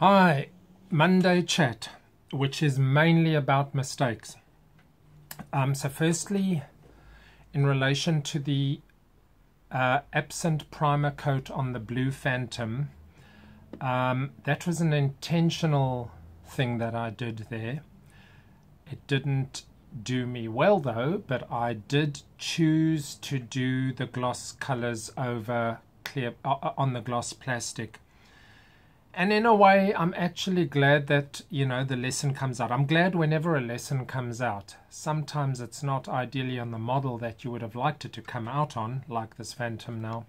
Hi, Monday chat, which is mainly about mistakes. So firstly, in relation to the absent primer coat on the blue Phantom, that was an intentional thing that I did there. It didn't do me well though, but I did choose to do the gloss colors over clear on the gloss plastic. And in a way, I'm actually glad that, the lesson comes out. I'm glad whenever a lesson comes out. Sometimes it's not ideally on the model that you would have liked it to come out on, like this Phantom now.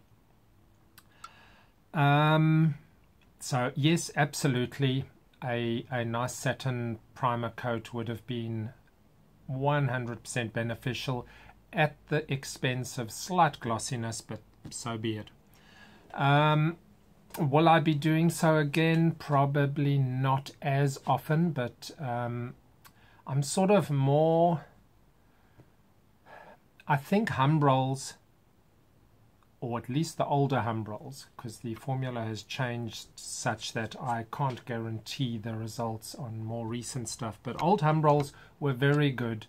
So yes, absolutely, a nice satin primer coat would have been 100% beneficial at the expense of slight glossiness, but so be it. Will I be doing so again? Probably not as often, but I'm sort of more, I think Humbrolls, or at least the older Humbrolls, because the formula has changed such that I can't guarantee the results on more recent stuff, but old Humbrolls were very good.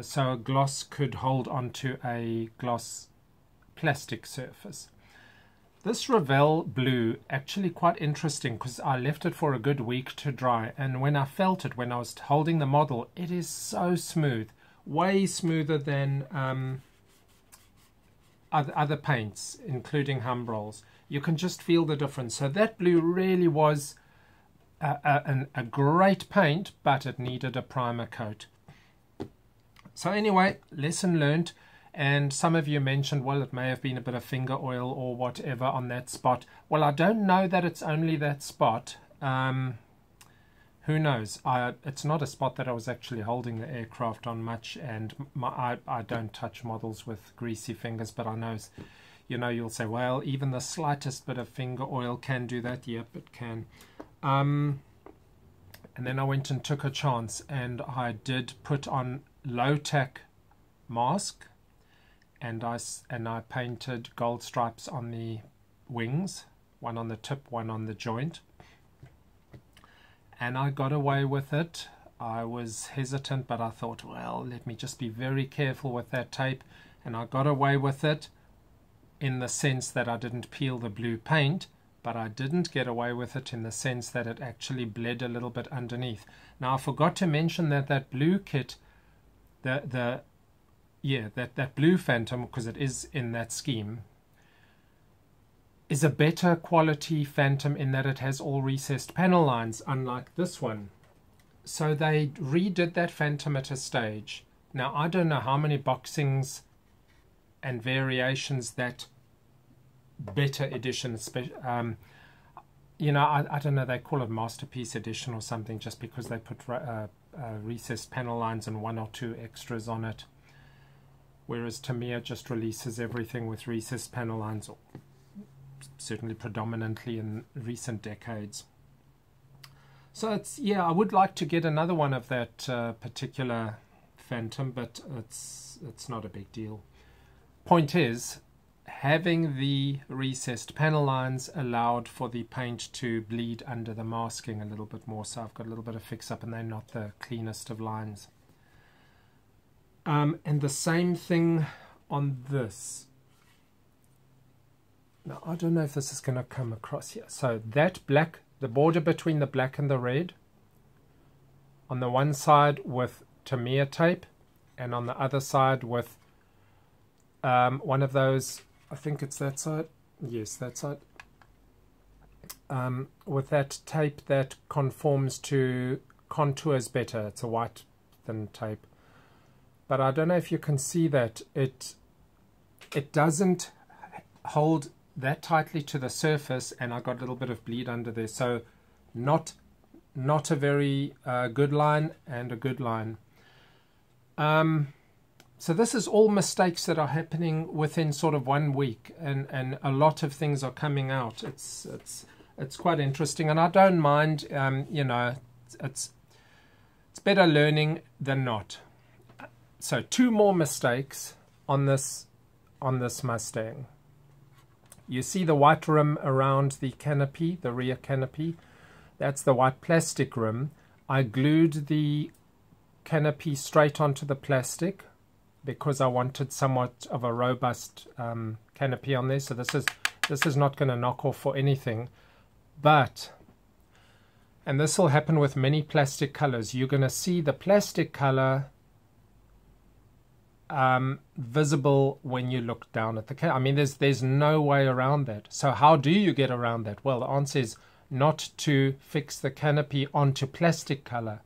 So a gloss could hold onto a gloss plastic surface. This Revell blue, actually quite interesting because I left it for a good week to dry, and when I felt it, when I was holding the model, it is so smooth, way smoother than other paints, including Humbrolls. You can just feel the difference. So that blue really was a great paint, but it needed a primer coat. So anyway, lesson learned. And some of you mentioned, well, it may have been a bit of finger oil or whatever on that spot. Well, I don't know that it's only that spot. Who knows? It's not a spot that I was actually holding the aircraft on much, and I don't touch models with greasy fingers, but I know, you'll say, well, even the slightest bit of finger oil can do that. Yep, it can. And then I went and took a chance, and I did put on low-tack mask, and I painted gold stripes on the wings, one on the tip, one on the joint, and I got away with it. I was hesitant, but I thought, well, let me just be very careful with that tape, and I got away with it in the sense that I didn't peel the blue paint, but I didn't get away with it in the sense that it actually bled a little bit underneath. Now, I forgot to mention that blue kit, that blue Phantom, because it is in that scheme, is a better quality Phantom in that it has all recessed panel lines, unlike this one. So they redid that Phantom at a stage. Now, I don't know how many boxings and variations that better edition, I don't know, they call it Masterpiece Edition or something, just because they put recessed panel lines and one or two extras on it. Whereas Tamiya just releases everything with recessed panel lines, or certainly predominantly in recent decades. So it's, yeah, I would like to get another one of that particular Phantom, but it's not a big deal. Point is, having the recessed panel lines allowed for the paint to bleed under the masking a little bit more, so I've got a little bit of fix-up, and they're not the cleanest of lines. And the same thing on this. Now, I don't know if this is going to come across here. So that black, the border between the black and the red, on the one side with Tamiya tape, and on the other side with one of those, I think it's that side. Yes, that side. With that tape that conforms to contours better. It's a white thin tape. But I don't know if you can see that it doesn't hold that tightly to the surface, and I got a little bit of bleed under there. So not a very good line, and a good line. So this is all mistakes that are happening within sort of 1 week, and a lot of things are coming out. It's quite interesting, and I don't mind. It's better learning than not. So 2 more mistakes on this Mustang. You see the white rim around the canopy, the rear canopy. That's the white plastic rim. I glued the canopy straight onto the plastic because I wanted somewhat of a robust canopy on there. So this is not going to knock off or anything. But, and this will happen with many plastic colors, you're going to see the plastic color visible when you look down at the canopy. I mean, there's no way around that. So how do you get around that? Well, the answer is not to fix the canopy onto plastic color.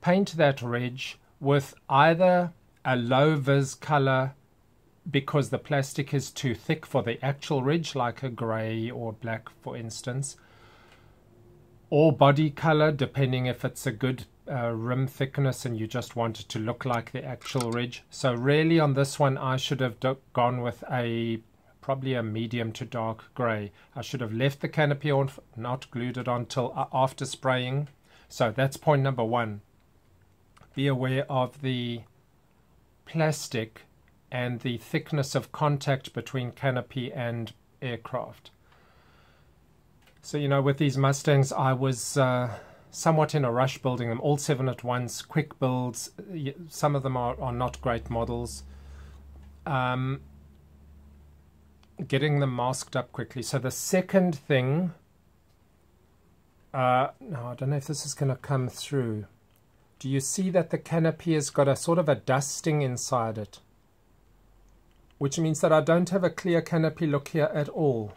Paint that ridge with either a low vis color because the plastic is too thick for the actual ridge, like a gray or black, for instance, or body color, depending if it's a good rim thickness and you just want it to look like the actual ridge. So really on this one, I should have gone with probably a medium to dark gray. I should have left the canopy on, not glued it on till after spraying. So that's point number one. Be aware of the plastic and the thickness of contact between canopy and aircraft. So, you know, with these Mustangs, I was somewhat in a rush building them, all 7 at once, quick builds. Some of them are not great models. Getting them masked up quickly. So the second thing, no, I don't know if this is going to come through. Do you see that the canopy has got a sort of a dusting inside it? Which means that I don't have a clear canopy look here at all.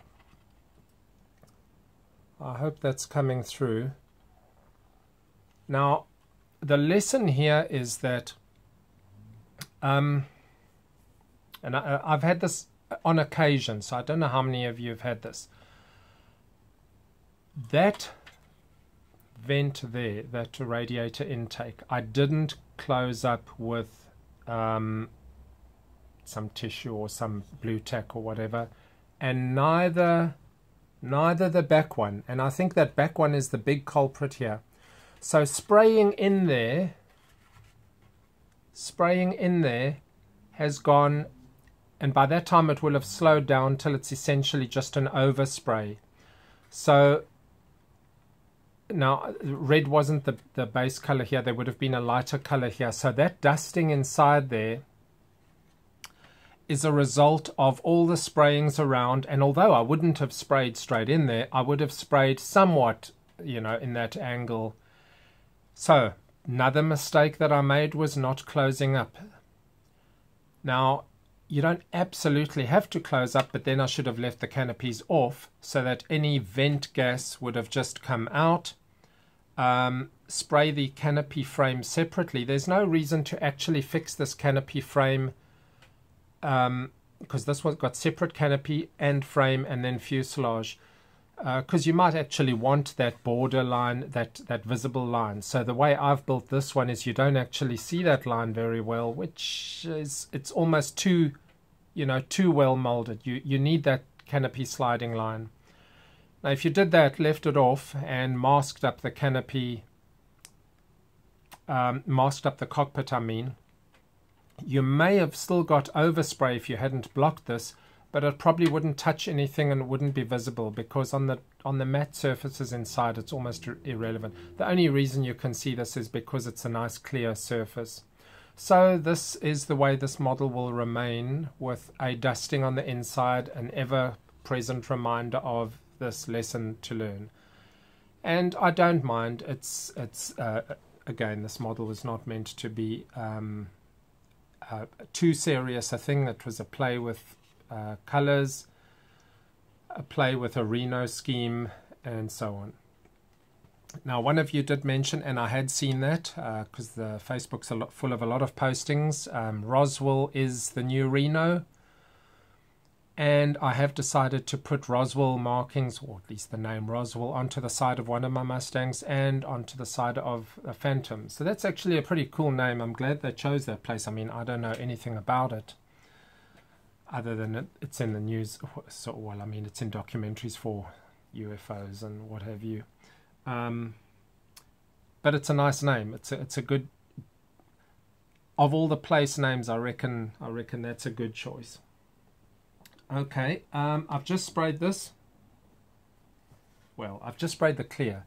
I hope that's coming through. Now, the lesson here is that, and I've had this on occasion, so I don't know how many of you have had this. That vent there, that radiator intake, I didn't close up with some tissue or some blue tack or whatever, and neither the back one, and I think that back one is the big culprit here. So spraying in there has gone, and by that time it will have slowed down till it's essentially just an overspray. So now red wasn't the base color here, there would have been a lighter color here. So that dusting inside there is a result of all the sprayings around, and although I wouldn't have sprayed straight in there, I would have sprayed somewhat, you know, in that angle. So another mistake that I made was not closing up. Now, you don't absolutely have to close up, but then I should have left the canopies off so that any vent gas would have just come out. Spray the canopy frame separately. There's no reason to actually fix this canopy frame because this one's got separate canopy and frame and then fuselage, because you might actually want that border line, that visible line. So the way I've built this one is you don't actually see that line very well, which is, it's almost too, you know, too well molded. You need that canopy sliding line. Now if you did that, left it off and masked up the canopy, masked up the cockpit I mean, you may have still got overspray if you hadn't blocked this, but it probably wouldn't touch anything and it wouldn't be visible, because on the matte surfaces inside it's almost irrelevant. The only reason you can see this is because it's a nice clear surface. So this is the way this model will remain, with a dusting on the inside, an ever-present reminder of this lesson to learn. And I don't mind. It's again, this model was not meant to be too serious a thing. It was a play with colors, a play with a Reno scheme, and so on. Now, one of you did mention, and I had seen that because the Facebook's full of a lot of postings. Roswell is the new Reno, and I have decided to put Roswell markings, or at least the name Roswell, onto the side of one of my Mustangs and onto the side of a Phantom. So that's actually a pretty cool name. I'm glad they chose that place. I mean, I don't know anything about it, other than it's in the news. So, well, I mean, it's in documentaries for UFOs and what have you. But it's a nice name. It's a good, of all the place names, I reckon that's a good choice. Okay, I've just sprayed this. Well, I've just sprayed the clear.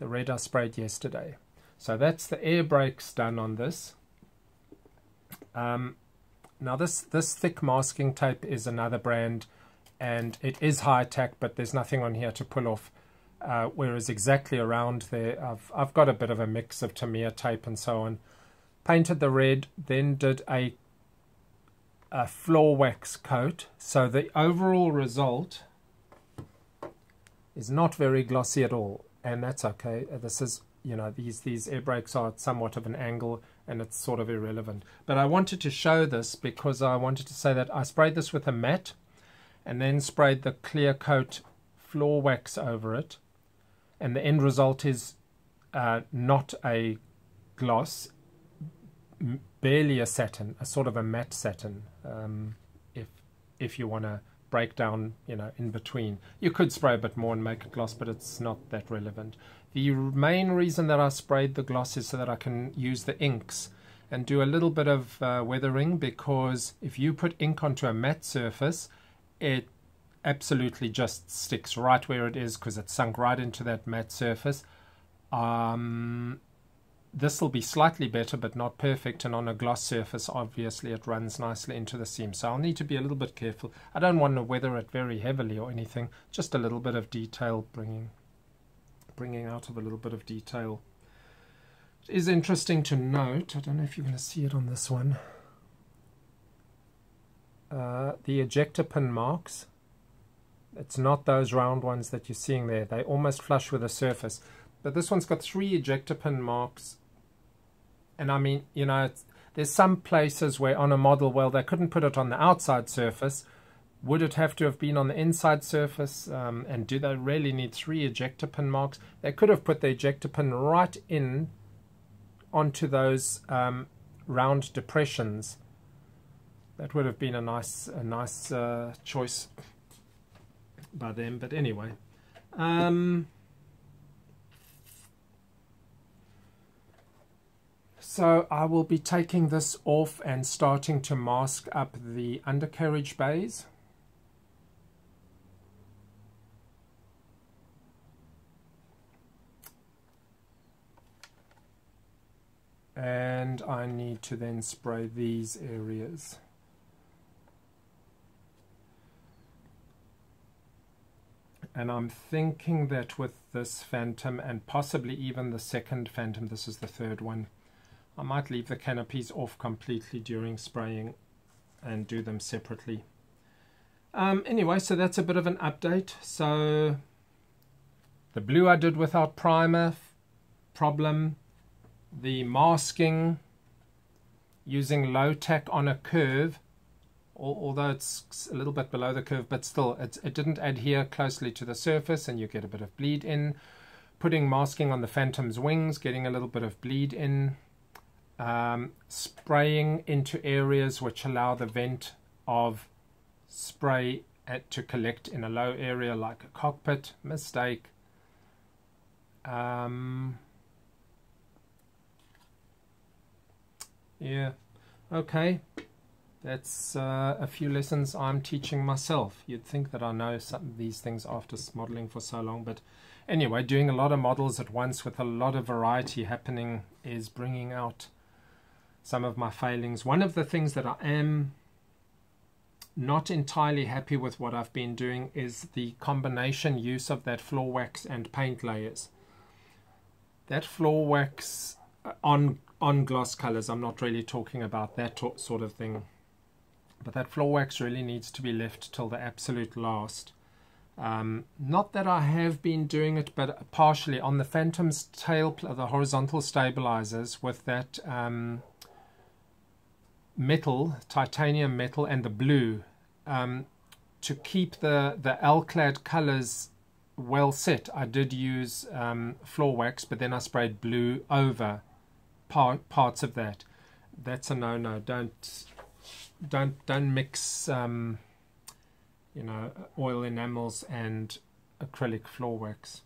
The red I sprayed yesterday. So that's the air brakes done on this. Now this thick masking tape is another brand, and it is high tack, but there's nothing on here to pull off. Whereas exactly around there, I've got a bit of a mix of Tamiya tape and so on. Painted the red, then did a floor wax coat. So the overall result is not very glossy at all, and that's okay. This is, you know, these air brakes are at somewhat of an angle, and it's sort of irrelevant. But I wanted to show this because I wanted to say that I sprayed this with a matte and then sprayed the clear coat floor wax over it, and the end result is not a gloss, barely a satin, a sort of a matte satin. If you want to break down, you know, in between, you could spray a bit more and make a gloss, but it's not that relevant. The main reason that I sprayed the gloss is so that I can use the inks and do a little bit of weathering, because if you put ink onto a matte surface, it absolutely just sticks right where it is because it's sunk right into that matte surface. This will be slightly better but not perfect, and on a gloss surface obviously it runs nicely into the seam, so I'll need to be a little bit careful. I don't want to weather it very heavily or anything, just a little bit of detail, bringing out of a little bit of detail. It is interesting to note, I don't know if you're going to see it on this one, the ejector pin marks. It's not those round ones that you're seeing there. They almost flush with the surface. But this one's got 3 ejector pin marks. And I mean, you know, there's some places where on a model, well, they couldn't put it on the outside surface. Would it have to have been on the inside surface? And do they really need 3 ejector pin marks? They could have put the ejector pin right in onto those round depressions. That would have been a nice choice by them. But anyway, so I will be taking this off and starting to mask up the undercarriage bays. And I need to then spray these areas. And I'm thinking that with this Phantom, and possibly even the second Phantom, this is the third one, I might leave the canopies off completely during spraying and do them separately. Anyway, so that's a bit of an update. So the blue I did without primer, problem. The masking using low tack on a curve, although it's a little bit below the curve, but still it didn't adhere closely to the surface and you get a bit of bleed in. Putting masking on the Phantom's wings, getting a little bit of bleed in. Spraying into areas which allow the vent of spray to collect in a low area like a cockpit, mistake. Yeah, okay, that's a few lessons I'm teaching myself. You'd think that I know some of these things after modeling for so long, but anyway, doing a lot of models at once with a lot of variety happening is bringing out some of my failings. One of the things that I am not entirely happy with what I've been doing is the combination use of that floor wax and paint layers. That floor wax on gloss colors, I'm not really talking about that sort of thing, but that floor wax really needs to be left till the absolute last. Not that I have been doing it, but partially on the Phantom's tail, the horizontal stabilizers with that metal, titanium metal, and the blue, to keep the L-clad colors well set. I did use floor wax, but then I sprayed blue over parts of that. That's a no-no. Don't mix you know, oil enamels and acrylic floor wax.